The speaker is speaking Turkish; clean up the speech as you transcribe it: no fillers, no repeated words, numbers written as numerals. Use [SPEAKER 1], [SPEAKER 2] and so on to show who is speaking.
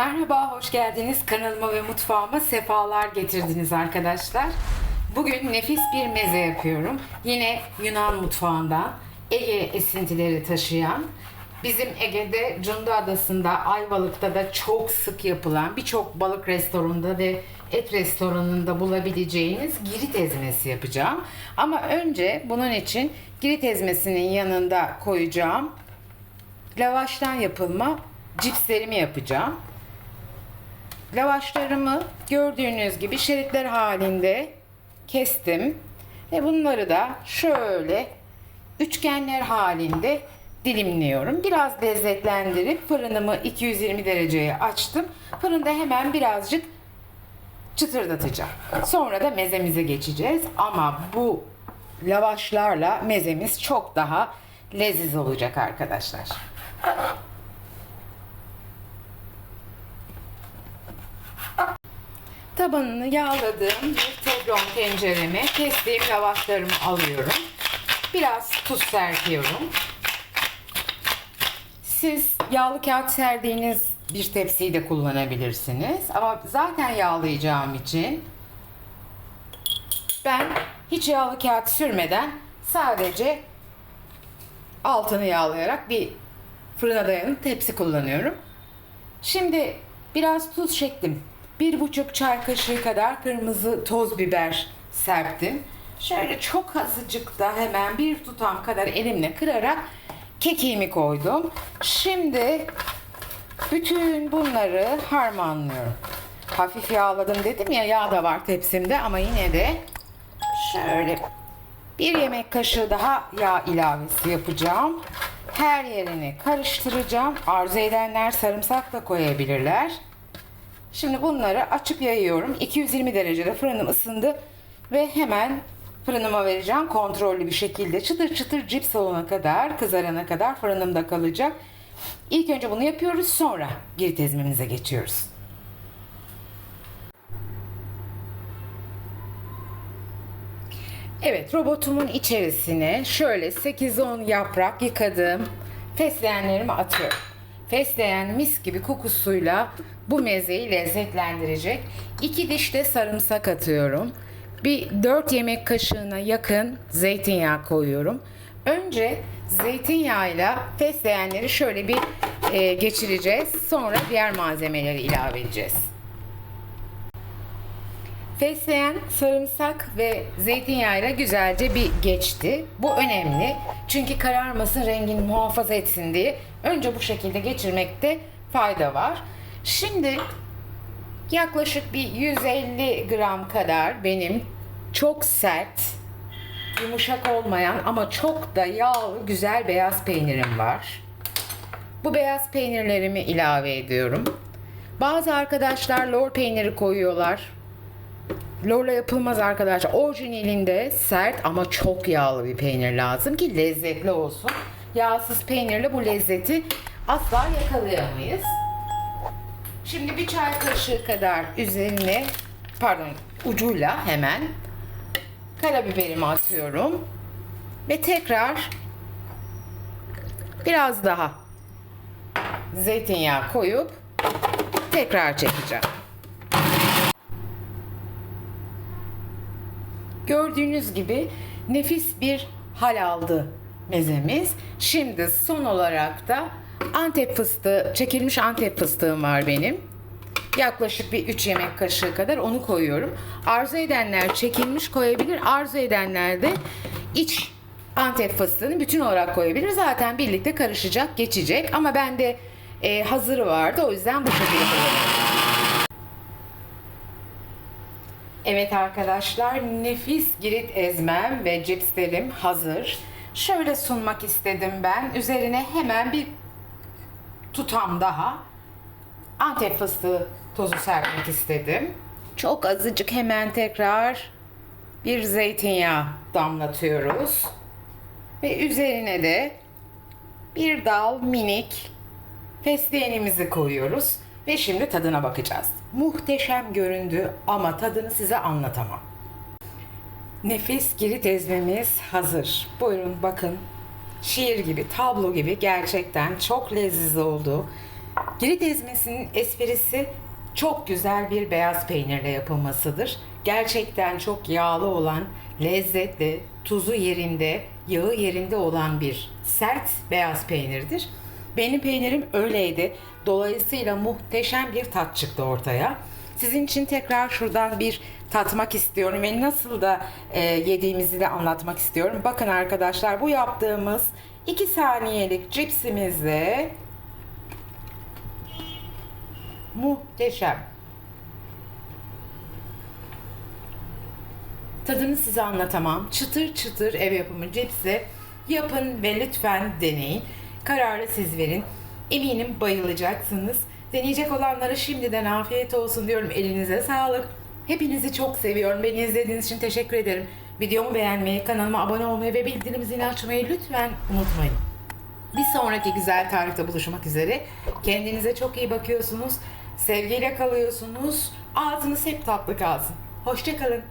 [SPEAKER 1] Merhaba, hoş geldiniz. Kanalıma ve mutfağıma sefalar getirdiniz arkadaşlar. Bugün nefis bir meze yapıyorum. Yine Yunan mutfağından Ege esintileri taşıyan, bizim Ege'de Cunda Adası'nda, Ayvalık'ta da çok sık yapılan, birçok balık restoranında ve et restoranında bulabileceğiniz girit ezmesi yapacağım. Ama önce bunun için girit ezmesinin yanında koyacağım lavaştan yapılma cipslerimi yapacağım. Lavaşlarımı gördüğünüz gibi şeritler halinde kestim ve bunları da şöyle üçgenler halinde dilimliyorum. Biraz lezzetlendirip fırınımı 220 dereceye açtım. Fırında hemen birazcık çıtırdatacağım. Sonra da mezemize geçeceğiz. Ama bu lavaşlarla mezemiz çok daha leziz olacak arkadaşlar. Tabanını yağladığım bir teflon tencereme kestiğim lavaşlarımı alıyorum. Biraz tuz serpiyorum. Siz yağlı kağıt serdiğiniz bir tepsiyi de kullanabilirsiniz. Ama zaten yağlayacağım için ben hiç yağlı kağıt sürmeden sadece altını yağlayarak bir fırına dayanık tepsi kullanıyorum. Şimdi biraz tuz çektim. 1,5 çay kaşığı kadar kırmızı toz biber serptim. Şöyle çok azıcık da hemen bir tutam kadar elimle kırarak kekiğimi koydum. Şimdi bütün bunları harmanlıyorum. Hafif yağladım dedim ya, yağ da var tepsimde ama yine de şöyle bir yemek kaşığı daha yağ ilavesi yapacağım. Her yerini karıştıracağım. Arzu edenler sarımsak da koyabilirler. Şimdi bunları açıp yayıyorum. 220 derecede fırınım ısındı ve hemen fırınıma vereceğim. Kontrollü bir şekilde çıtır çıtır cips olana kadar, kızarana kadar fırınımda kalacak. İlk önce bunu yapıyoruz, sonra girit ezmemize geçiyoruz. Evet, robotumun içerisine şöyle 8-10 yaprak yıkadığım fesleğenlerimi atıyorum. Fesleğen mis gibi kokusuyla bu mezeyi lezzetlendirecek. 2 diş de sarımsak atıyorum. Bir 4 yemek kaşığına yakın zeytinyağı koyuyorum. Önce zeytinyağıyla fesleğenleri şöyle bir geçireceğiz. Sonra diğer malzemeleri ilave edeceğiz. Fesleğen, sarımsak ve zeytinyağıyla güzelce bir geçti. Bu önemli. Çünkü kararmasın, rengini muhafaza etsin diye önce bu şekilde geçirmekte fayda var. Şimdi yaklaşık bir 150 gram kadar benim çok sert, yumuşak olmayan ama çok da yağlı güzel beyaz peynirim var. Bu beyaz peynirlerimi ilave ediyorum. Bazı arkadaşlar lor peyniri koyuyorlar. Lorla yapılmaz arkadaşlar. Orijinalinde sert ama çok yağlı bir peynir lazım ki lezzetli olsun. Yağsız peynirle bu lezzeti asla yakalayamayız. Şimdi bir çay kaşığı kadar üzerine, ucuyla hemen karabiberimi atıyorum. Ve tekrar biraz daha zeytinyağı koyup tekrar çekeceğim. Gördüğünüz gibi nefis bir hal aldı mezemiz. Şimdi son olarak da Antep fıstığı, çekilmiş Antep fıstığım var benim. Yaklaşık bir 3 yemek kaşığı kadar onu koyuyorum. Arzu edenler çekilmiş koyabilir. Arzu edenler de iç Antep fıstığını bütün olarak koyabilir. Zaten birlikte karışacak, geçecek. Ama bende hazırı vardı. O yüzden bu şekilde koyuyorum. Evet arkadaşlar, nefis girit ezmem ve cipslerim hazır. Şöyle sunmak istedim ben. Üzerine hemen bir tutam daha Antep fıstığı tozu serpmek istedim. Çok azıcık hemen tekrar bir zeytinyağı damlatıyoruz. Ve üzerine de bir dal minik fesleğenimizi koyuyoruz. Ve şimdi tadına bakacağız. Muhteşem göründü ama tadını size anlatamam. Nefis girit ezmemiz hazır. Buyurun bakın. Şiir gibi, tablo gibi, gerçekten çok lezzetli oldu. Girit ezmesinin esprisi çok güzel bir beyaz peynirle yapılmasıdır. Gerçekten çok yağlı olan, lezzetli, tuzu yerinde, yağı yerinde olan bir sert beyaz peynirdir. Benim peynirim öyleydi. Dolayısıyla muhteşem bir tat çıktı ortaya. Sizin için tekrar şuradan bir tatmak istiyorum ve nasıl da yediğimizi de anlatmak istiyorum. Bakın arkadaşlar, bu yaptığımız 2 saniyelik cipsimizle muhteşem. Tadını size anlatamam. Çıtır çıtır ev yapımı cipsi yapın ve lütfen deneyin. Kararı siz verin. Eminim bayılacaksınız. Deneyecek olanlara şimdiden afiyet olsun diyorum. Elinize sağlık. Hepinizi çok seviyorum. Beni izlediğiniz için teşekkür ederim. Videomu beğenmeyi, kanalıma abone olmayı ve bildirim zilini açmayı lütfen unutmayın. Bir sonraki güzel tarifte buluşmak üzere. Kendinize çok iyi bakıyorsunuz. Sevgiyle kalıyorsunuz. Ağzınız hep tatlı kalsın. Hoşça kalın.